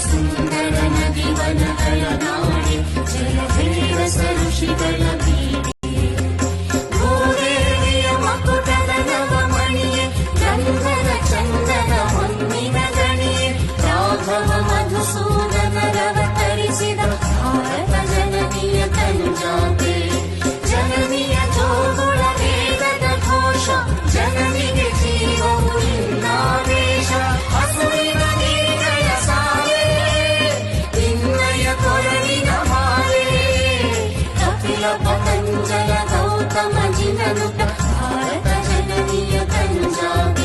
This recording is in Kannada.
ಸುಂದರ ನದಿವನಗಳ ನಾಡೆ ಜಯ ಜಯ ರಸ ಋಷಿಗಳ ಬೀಡೆ ಭೂದೇವಿಯ ಮಕುಟದ ನವಮಣಿಯೇ ಗಂಧದ ಚಂದನ ಹೊನ್ನಿನ ಗಣಿಯೇ ರಾಘವ ಮಧುಸೂದನರವತರಿಸಿದ ಭಾರತ ಜನನಿಯ ತನುಜಾತೆ ಜನನಿಯ ಜೋಗುಳ ವೇದದ ಘೋಷ ಜನನಿಗೆ ಜೀವವು ಇನ್ನಾವೇಶ ಹಸುವಿನ ನೀಗಳ ಸಾಲೆ ತಿನ್ನಯ ಕೊರಳಿನ ಮಾಲೆ ಕಪಿಲ ಪತಂಜಲ ಗೌತಮ ಜಿನನುಟ ಭಾರತ ಜನನಿಯ ತನುಜಾತೆ